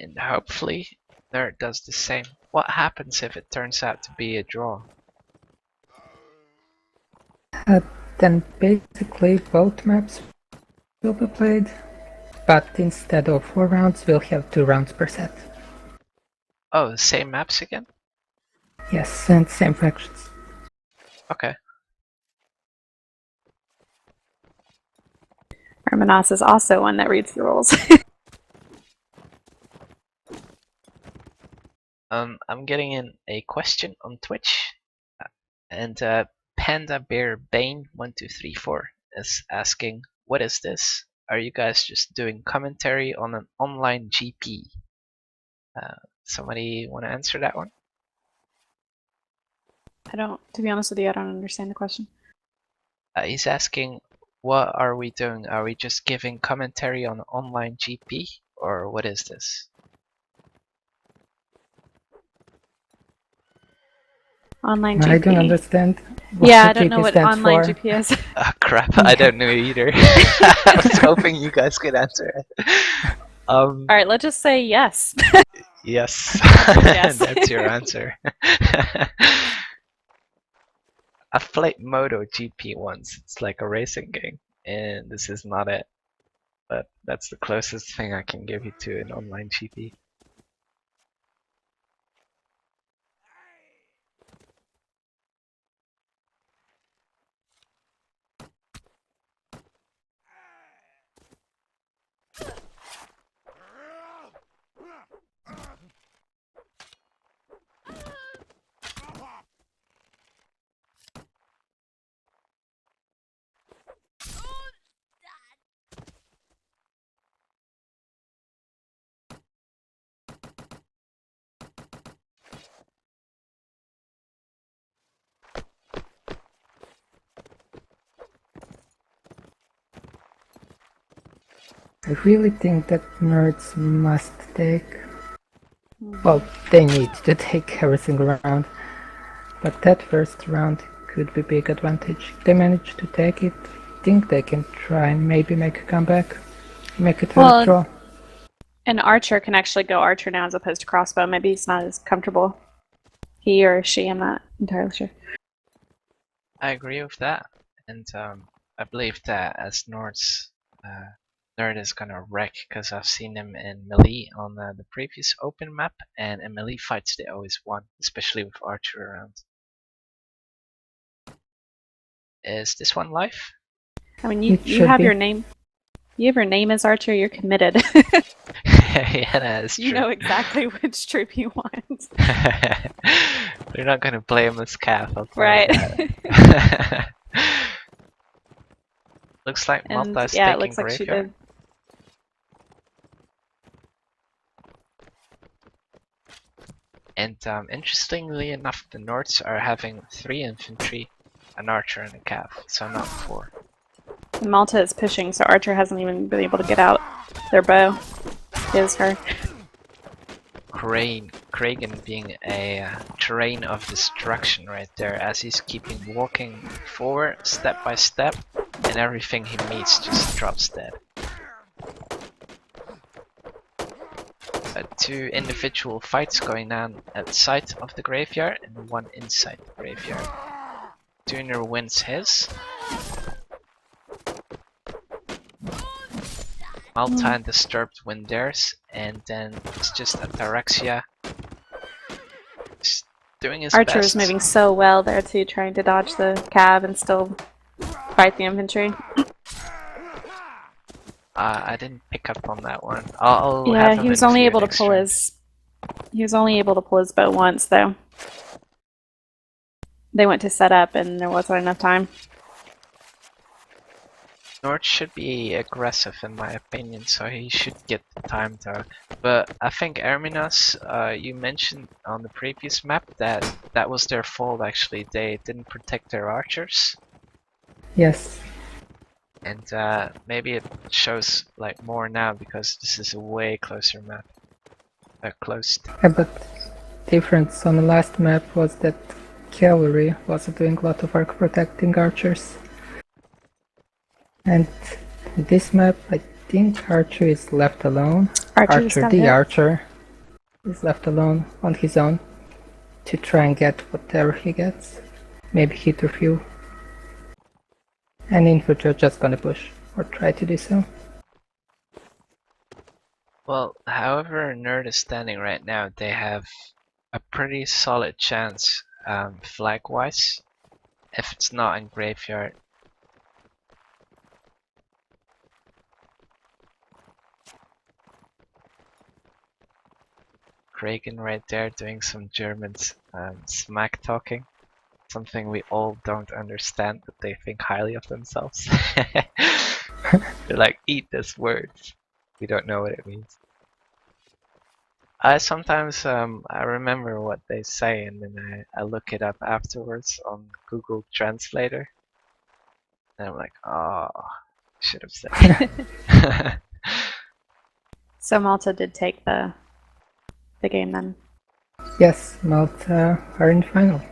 And hopefully Nerd does the same. What happens if it turns out to be a draw?
Then basically both maps will be played, but instead of 4 rounds, we'll have 2 rounds per set.
Oh, the same maps again?
Yes, and same factions.
Okay.
Hermanos is also one that reads the rules.
I'm getting in a question on Twitch, and Panda Bear Bane 1234 is asking, "What is this? Are you guys just doing commentary on an online GP?" Somebody want to answer that one?
To be honest with you, I don't understand the question.
He's asking, what are we doing? Are we just giving commentary on online GP, or what is this?
Online GP.
I don't understand. What
Yeah, I don't know
GP
what
stands
online
for.
GP is.
Oh crap, I don't know either. I was hoping you guys could answer it.
Alright, let's just say yes.
Yes.
Yes.
That's your answer. I've played Moto GP once. It's like a racing game, and this is not it. but that's the closest thing I can give you to an online GP.
I really think that nerds must take... Well, they need to take every single round. But that first round could be big advantage. If they manage to take it, I think they can try and maybe make a comeback. Make it a draw.
An archer can actually go archer now as opposed to crossbow. Maybe he's not as comfortable. He or she, I'm not entirely sure.
I agree with that, and I believe that as Nord's Nerd is gonna wreck, because I've seen him in melee on the previous open map, and in melee fights they always won, especially with archer around. Is this one live?
I mean, you have your name. You have your name as archer. You're committed.
Yeah, that is true.
You know exactly which troop you want.
They're not gonna play him as Cath, I'll tell
right.
you that. Looks like Malta is
yeah,
taking
it looks like
graveyard.
she did.
And interestingly enough, the Nords are having 3 infantry, an archer and a cav, so not 4.
And Malta is pushing, so Archer hasn't even been able to get out their bow. Is her.
Kragan being a terrain of destruction right there, as he's keeping walking forward step by step, and everything he meets just drops dead. 2 individual fights going on outside of the graveyard and 1 inside the graveyard. Tuner wins his. Malta and Disturbed win theirs, and then it's just Ataraxia just doing his
Archer
best.
is moving so well there too, trying to dodge the cav and still fight the infantry.
I didn't pick up on that one. I'll
yeah,
have
he was only able to pull his. He was only able to pull his bow once, though. They went to set up, and there wasn't enough time.
Nord should be aggressive in my opinion, so he should get the time though. But I think Erminas, you mentioned on the previous map that that was their fault actually. They didn't protect their archers.
Yes.
And maybe it shows like more now because this is a way closer map. Closed.
Yeah, but difference on the last map was that cavalry was doing a lot of arc protecting archers. And in this map, I think Archer is left alone. Archer is left alone on his own to try and get whatever he gets. Maybe hit or few. And infantry are just gonna push, or try to do so.
Well, however Nerd is standing right now, they have a pretty solid chance flag-wise, if it's not in graveyard. Kragan right there doing some German smack talking. Something we all don't understand, but they think highly of themselves. They're like, eat this word. We don't know what it means. I sometimes I remember what they say and then I look it up afterwards on Google Translator. And I'm like, oh, should have said that.
So Malta did take the game then.
Yes, Malta are in final.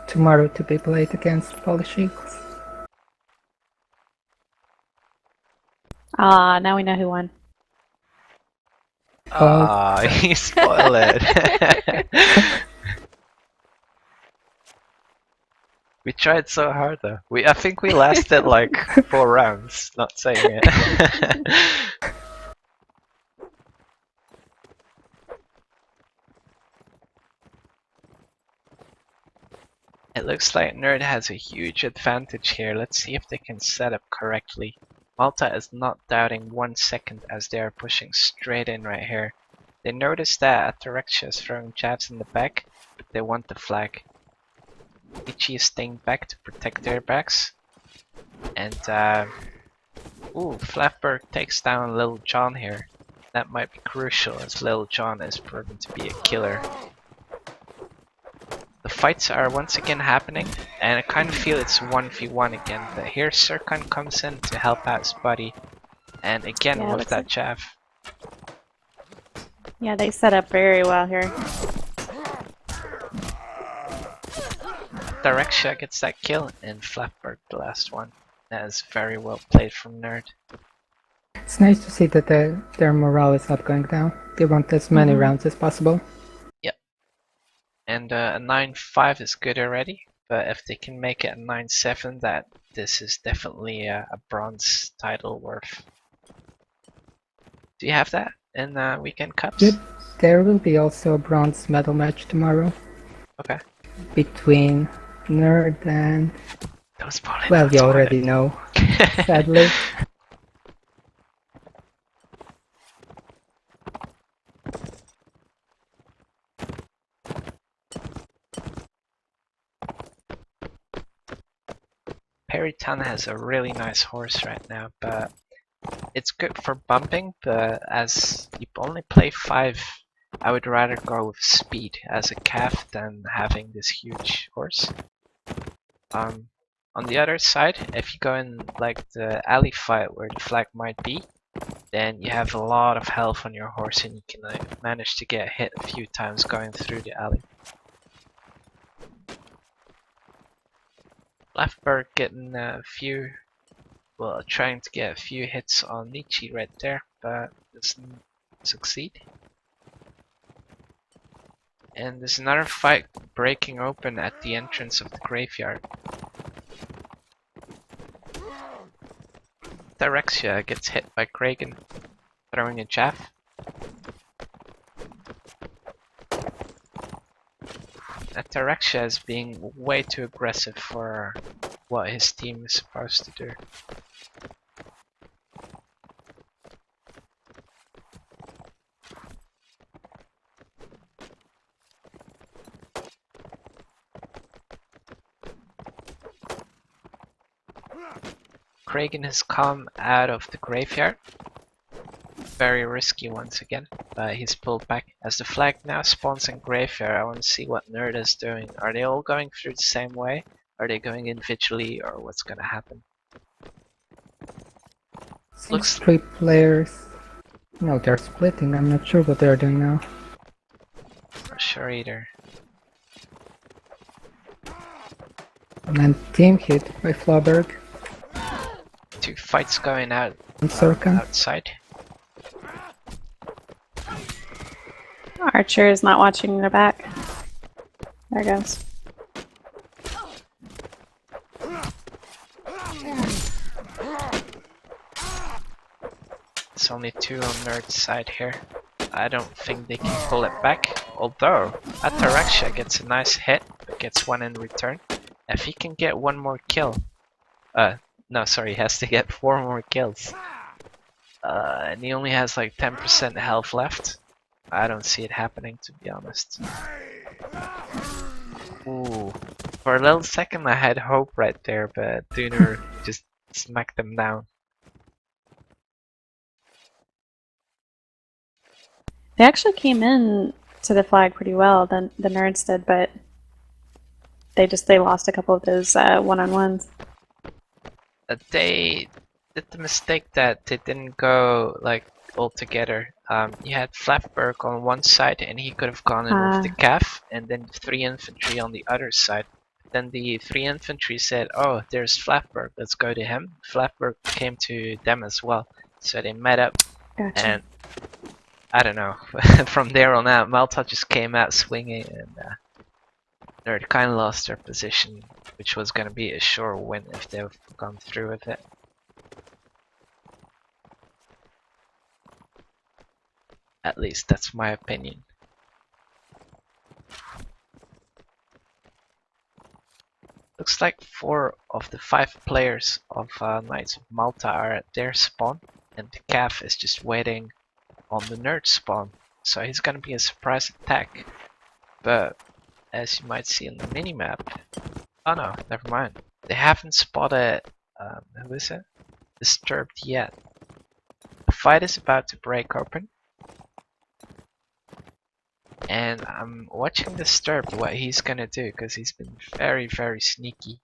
Tomorrow to be played against Polish Eagles.
Ah, now we know who won.
Ah, he spoiled it. We tried so hard though. I think we lasted like 4 rounds, not saying it. It looks like Nerd has a huge advantage here. Let's see if they can set up correctly. Malta is not doubting 1 second as they are pushing straight in right here. They notice that Ataraxia is throwing jabs in the back, but they want the flag. Ichi is staying back to protect their backs. And Flatberg takes down Little John here. That might be crucial as Little John is proven to be a killer. The fights are once again happening, and I kind of feel it's 1v1 again, but here Serkan comes in to help out his buddy, and again
Yeah,
with that jab.
Yeah, they set up very well here.
Direxia gets that kill, and Flatberg the last one. That is very well played from Nerd.
It's nice to see that their morale is not going down. They want as many rounds as possible.
And a 9-5 is good already, but if they can make it a 9-7, this is definitely a bronze title worth. Do you have that in Weekend Cups?
Yep. There will be also a bronze medal match tomorrow.
Okay.
Between Nerd and...
Those probably
well,
not
you
wanted.
already know, sadly.
Perrytown has a really nice horse right now, but it's good for bumping, but as you only play 5, I would rather go with speed as a calf than having this huge horse. On the other side, if you go in like the alley fight where the flag might be, then you have a lot of health on your horse and you can manage to get hit a few times going through the alley. Flatberg getting a few, well, trying to get a few hits on Nietzsche right there, but doesn't succeed. And there's another fight breaking open at the entrance of the graveyard. Direxia gets hit by Kragan, throwing a jab. Ataraxia is being way too aggressive for what his team is supposed to do. Kragan has come out of the graveyard. Very risky once again, but he's pulled back. As the flag now spawns in graveyard, I want to see what Nerd is doing. Are they all going through the same way? Are they going individually, or what's gonna happen?
Looks 3 players. No, they're splitting. I'm not sure what they're doing now.
Not sure either.
And then team hit by Flaberg.
2 fights going out
And Serkan.
outside.
Archer is not watching their back. There goes.
It's only 2 on Nerd's side here. I don't think they can pull it back. Although Ataraxia gets a nice hit, but gets 1 in return. If he can get 1 more kill, no, sorry, he has to get 4 more kills. And he only has like 10% health left. I don't see it happening, to be honest. Ooh, for a little second I had hope right there, but Duner just smacked them down.
They actually came in to the flag pretty well, the Nerds did, but they lost a couple of those one-on-ones.
They did the mistake that they didn't go like all together. You had Flatberg on one side and he could have gone in with the calf, and then 3 infantry on the other side. Then the 3 infantry said, oh, there's Flatberg, let's go to him. Flatberg came to them as well, so they met up.
Gotcha.
And I don't know, from there on out Malta just came out swinging, and Nerd kind of lost their position which was gonna be a sure win if they've gone through with it. At least that's my opinion. Looks like 4 of the 5 players of Knights of Malta are at their spawn, and the Cav is just waiting on the nerd spawn, so he's gonna be a surprise attack. But as you might see on the minimap, oh no, never mind. They haven't spotted, who is it? Disturbed yet. The fight is about to break open. And I'm watching Disturbed what he's gonna do, because he's been very, very sneaky.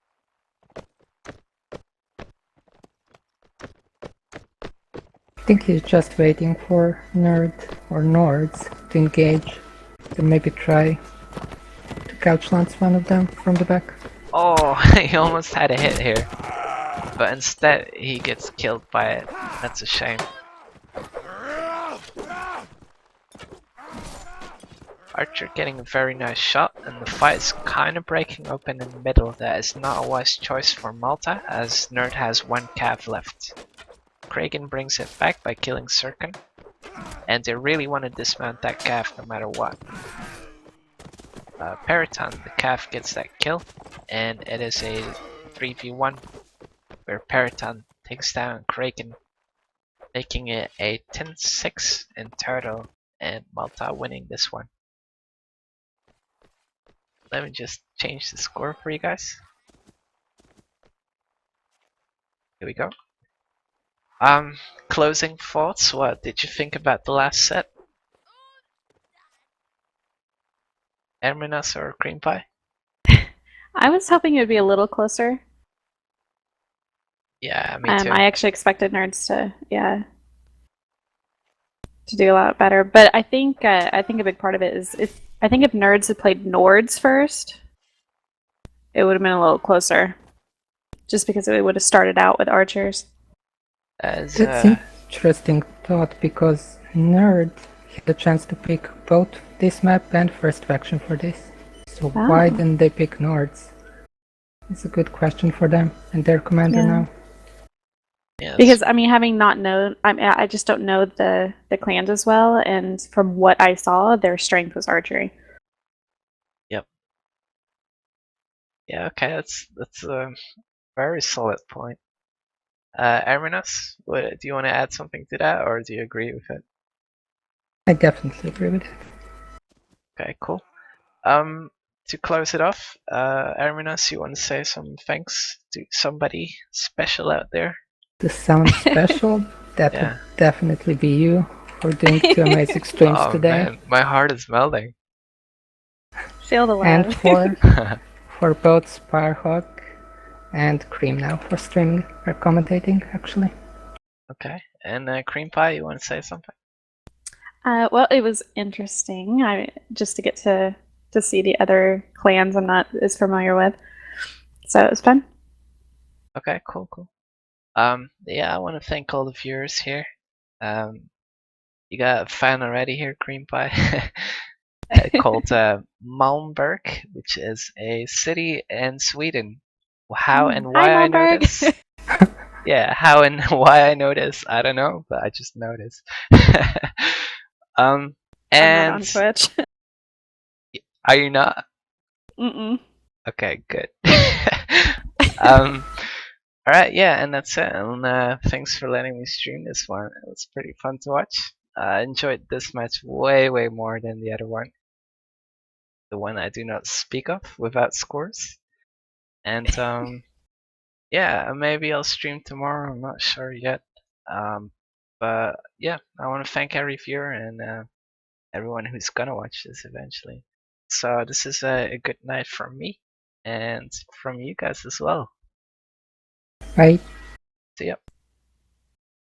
I think he's just waiting for Nerd or Nords to engage, to maybe try to couch lance one of them from the back.
Oh, he almost had a hit here. But instead he gets killed by it. That's a shame. Archer getting a very nice shot, and the fight is kind of breaking open in the middle. That is not a wise choice for Malta, as Nerd has 1 cav left. Kragan brings it back by killing Sirkin, and they really want to dismount that cav no matter what. Periton, the cav, gets that kill, and it is a 3v1 where Periton takes down Kragan, making it a 10-6 in total, and Malta winning this one. Let me just change the score for you guys. Here we go. Closing thoughts. What did you think about the last set? Erminas or Cream Pie?
I was hoping it would be a little closer.
Yeah, me too.
I actually expected Nerds to, to do a lot better. But I think a big part of it is if Nerds had played Nords first, it would have been a little closer. Just because it would have started out with archers.
That's an interesting thought, because Nerd had a chance to pick both this map and first faction for this. So why didn't they pick Nords? It's a good question for them and their commander now.
Yes.
Because I mean, having not known, I just don't know the clans as well, and from what I saw, their strength was archery.
Yep. Yeah. Okay. That's a very solid point. Erminas, do you want to add something to that, or do you agree with it?
I definitely agree with it.
Okay. Cool. To close it off, Erminas, you want to say some thanks to somebody special out there?
To sound special, that would definitely be you for doing 2 amazing streams today.
Man, my heart is melting.
Feel the love.
And for both Sparhawk and Cream now for streaming or commentating, actually.
Okay, and Cream Pie, you want to say something?
Well, it was interesting. Just to get to see the other clans I'm not as familiar with, so it was fun.
Okay, cool. Yeah, I want to thank all the viewers here. You got a fan already here, Cream Pie, called Malmberg, which is a city in Sweden. How and why I know this? Yeah, how and why I know this, I don't know, but I just know this. And
I'm not on Twitch.
Are you not?
Mm-mm.
Okay, good. Alright, yeah, and that's it. And thanks for letting me stream this one. It was pretty fun to watch. I enjoyed this match way more than the other one. The one I do not speak of without scores. And yeah, maybe I'll stream tomorrow, I'm not sure yet. But yeah, I want to thank every viewer and everyone who's gonna watch this eventually. So this is a good night from me and from you guys as well.
Bye.
See ya.